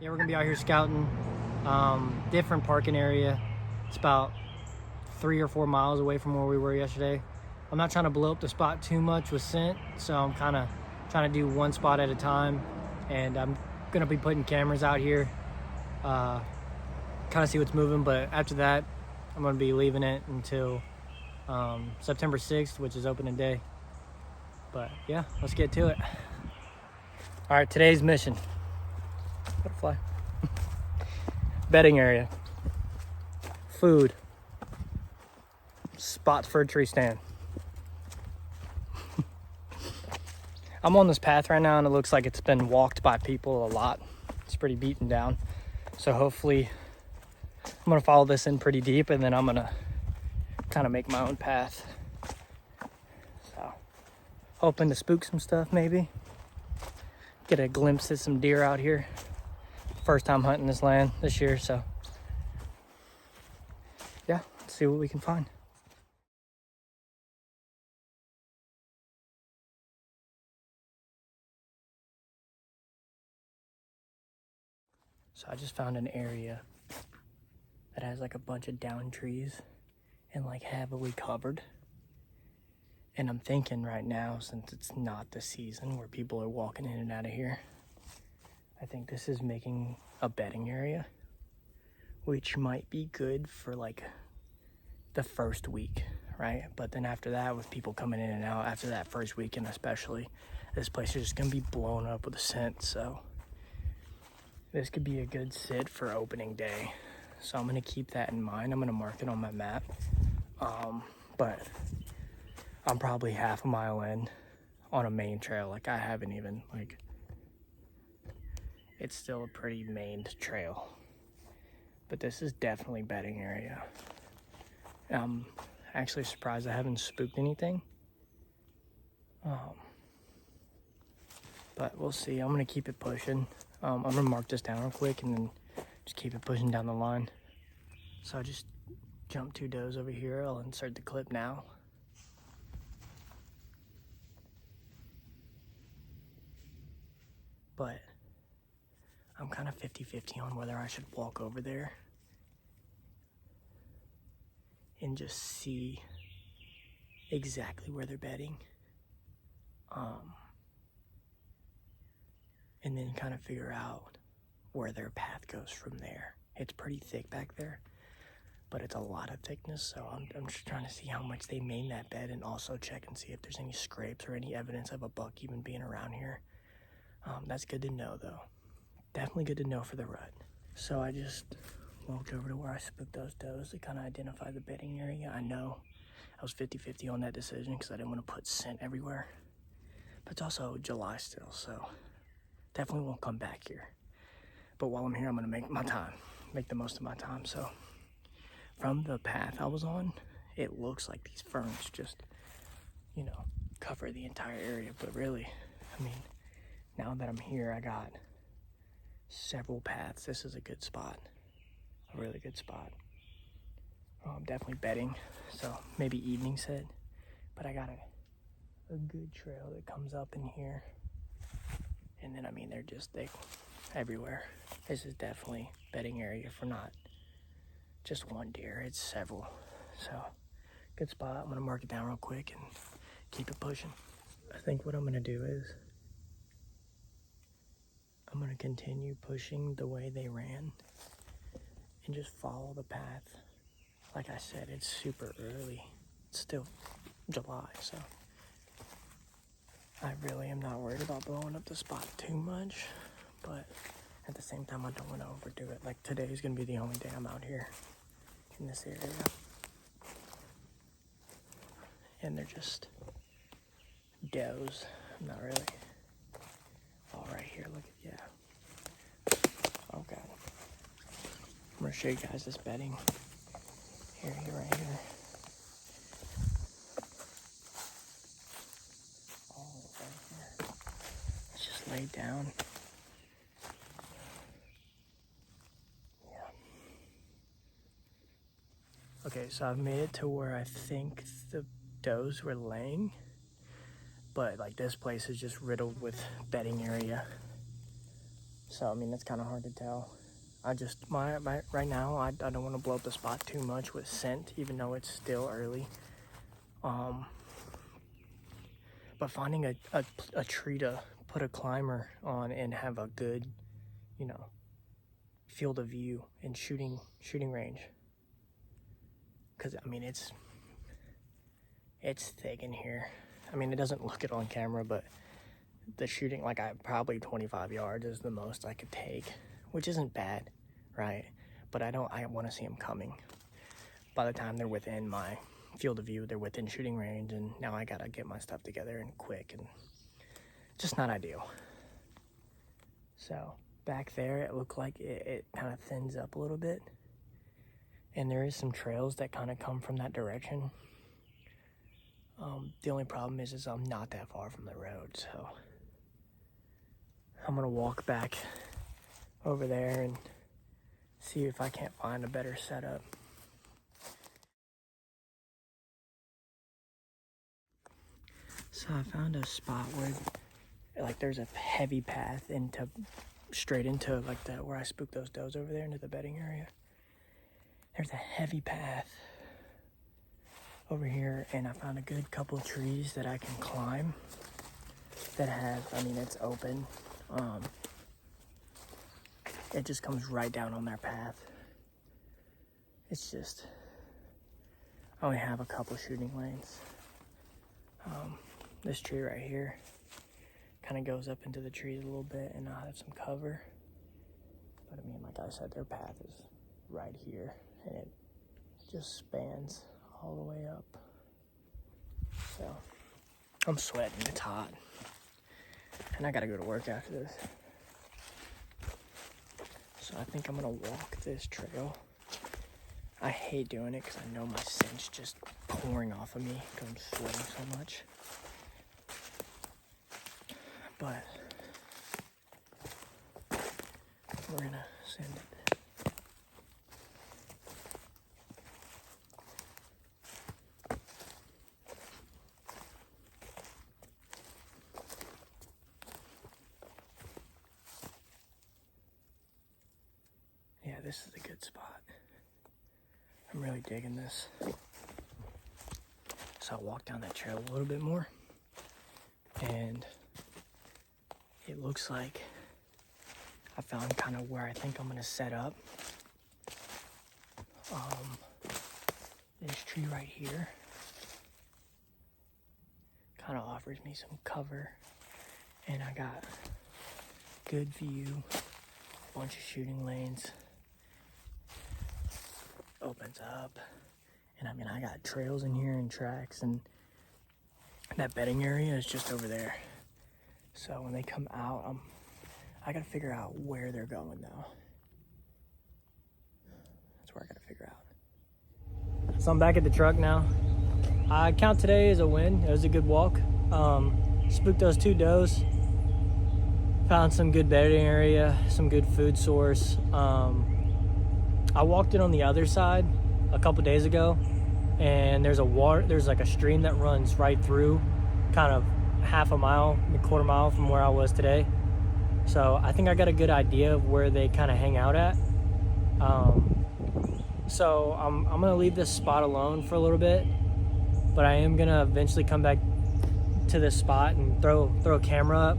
Yeah, we're gonna be out here scouting, different parking area. It's about 3 or 4 miles away from where we were yesterday. I'm not trying to blow up the spot too much with scent, so I'm kind of trying to do one spot at a time. And I'm gonna be putting cameras out here, kind of see what's moving. But after that, I'm gonna be leaving it until September 6th, which is opening day. But yeah, let's get to it. All right, today's mission. Butterfly. Bedding area. Food. Spots for a tree stand. I'm on this path right now and it looks like it's been walked by people a lot. It's pretty beaten down. So hopefully I'm gonna follow this in pretty deep and then I'm gonna kind of make my own path. So hoping to spook some stuff maybe. Get a glimpse at some deer out here. First time hunting this land this year, so yeah, let's see what we can find. So I just found an area that has like a bunch of down trees and like heavily covered. And I'm thinking right now, since it's not the season where people are walking in and out of here, I think this is making a bedding area, which might be good for like the first week, right? But then after that, with people coming in and out, after that first weekend especially, this place is just gonna be blown up with a scent. So this could be a good sit for opening day. So I'm gonna keep that in mind. I'm gonna mark it on my map. But I'm probably half a mile in on a main trail. Like I haven't even, like, it's still a pretty mained trail. But this is definitely bedding area. I'm actually surprised I haven't spooked anything. But we'll see. I'm gonna keep it pushing. I'm gonna mark this down real quick and then just keep it pushing down the line. So I just jumped 2 does over here. I'll insert the clip now. But I'm kind of 50-50 on whether I should walk over there and just see exactly where they're bedding. And then kind of figure out where their path goes from there. It's pretty thick back there, but it's a lot of thickness, so I'm just trying to see how much they made that bed and also check and see if there's any scrapes or any evidence of a buck even being around here. That's good to know though. Definitely good to know for the rut. So I just walked over to where I spooked those does to kind of identify the bedding area. I know I was 50-50 on that decision because I didn't want to put scent everywhere, but it's also July still, so definitely won't come back here. But while I'm here, I'm gonna make my time, make the most of my time. So from the path I was on, it looks like these ferns just, you know, cover the entire area. But really, I mean, now that I'm here, I got several paths. This is a good spot, a really good spot. Definitely bedding, so maybe evening set. But I got a good trail that comes up in here. And then, I mean, they're everywhere. This is definitely bedding area for not just one deer, it's several. So, good spot. I'm gonna mark it down real quick and keep it pushing. I think what I'm gonna do is I'm gonna continue pushing the way they ran and just follow the path. Like I said, it's super early. It's still July, so I really am not worried about blowing up the spot too much, but at the same time, I don't want to overdo it. Like today is going to be the only day I'm out here in this area. And they're just does. Not really. Oh, right here, look at, yeah. Okay. I'm going to show you guys this bedding area right here. It's just laid down. Yeah. Okay, so I've made it to where I think the does were laying, but like this place is just riddled with bedding area. So, I mean, it's kind of hard to tell. I just, right now, I don't want to blow up the spot too much with scent, even though it's still early. But finding a tree to put a climber on and have a good, you know, field of view and shooting range. Because, I mean, it's thick in here. I mean, it doesn't look it on camera, but the shooting, like, probably 25 yards is the most I could take, which isn't bad, right? But I want to see them coming. By the time they're within my field of view, they're within shooting range, and now I gotta get my stuff together and quick, and just not ideal. So back there, it looked like it kind of thins up a little bit, and there is some trails that kind of come from that direction. The only problem is I'm not that far from the road, so I'm gonna walk back over there and see if I can't find a better setup. So I found a spot where, like, there's a heavy path straight into, like, where I spooked those does over there into the bedding area. There's a heavy path over here, and I found a good couple of trees that I can climb that have, I mean, it's open. It just comes right down on their path. It's just, I only have a couple shooting lanes. This tree right here kind of goes up into the trees a little bit, and I'll have some cover. But I mean, like I said, their path is right here, and it just spans all the way up. So I'm sweating, it's hot, and I gotta go to work after this. So I think I'm gonna walk this trail. I hate doing it because I know my scent's just pouring off of me because I'm sweating so much. But we're gonna send it. Yeah, this is a good spot. I'm really digging this. So I'll walk down that trail a little bit more, and it looks like I found kind of where I think I'm gonna set up. This tree right here kind of offers me some cover, and I got good view, a bunch of shooting lanes, opens up, and I mean, I got trails in here and tracks, and that bedding area is just over there. So when they come out, I gotta figure out where they're going though. That's where I gotta figure out. So I'm back at the truck now. I count today as a win. It was a good walk. Spooked those 2 does. Found some good bedding area, some good food source. I walked it on the other side a couple days ago, and there's like a stream that runs right through, kind of half a mile, a quarter mile from where I was today. So I think I got a good idea of where they kind of hang out at. So I'm gonna leave this spot alone for a little bit, but I am gonna eventually come back to this spot and throw a camera up,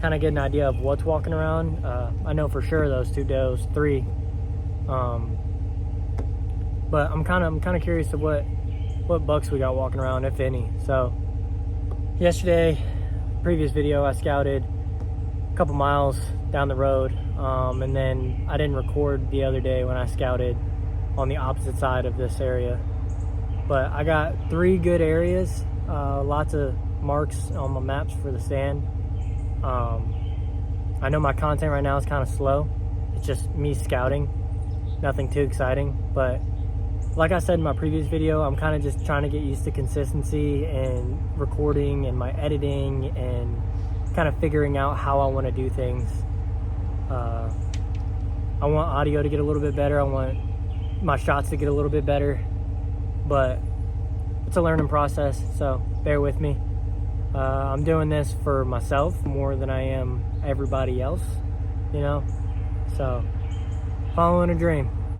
kind of get an idea of what's walking around. I know for sure those 2 does, 3. But I'm kind of curious of what bucks we got walking around, if any. So yesterday, previous video, I scouted a couple miles down the road, and then I didn't record the other day when I scouted on the opposite side of this area. But I got 3 good areas, lots of marks on my maps for the stand. I know my content right now is kind of slow. It's just me scouting, nothing too exciting. But like I said in my previous video, I'm kind of just trying to get used to consistency and recording and my editing and kind of figuring out how I want to do things. I want audio to get a little bit better. I want my shots to get a little bit better, but it's a learning process, so bear with me. I'm doing this for myself more than I am everybody else, you know? So, following a dream.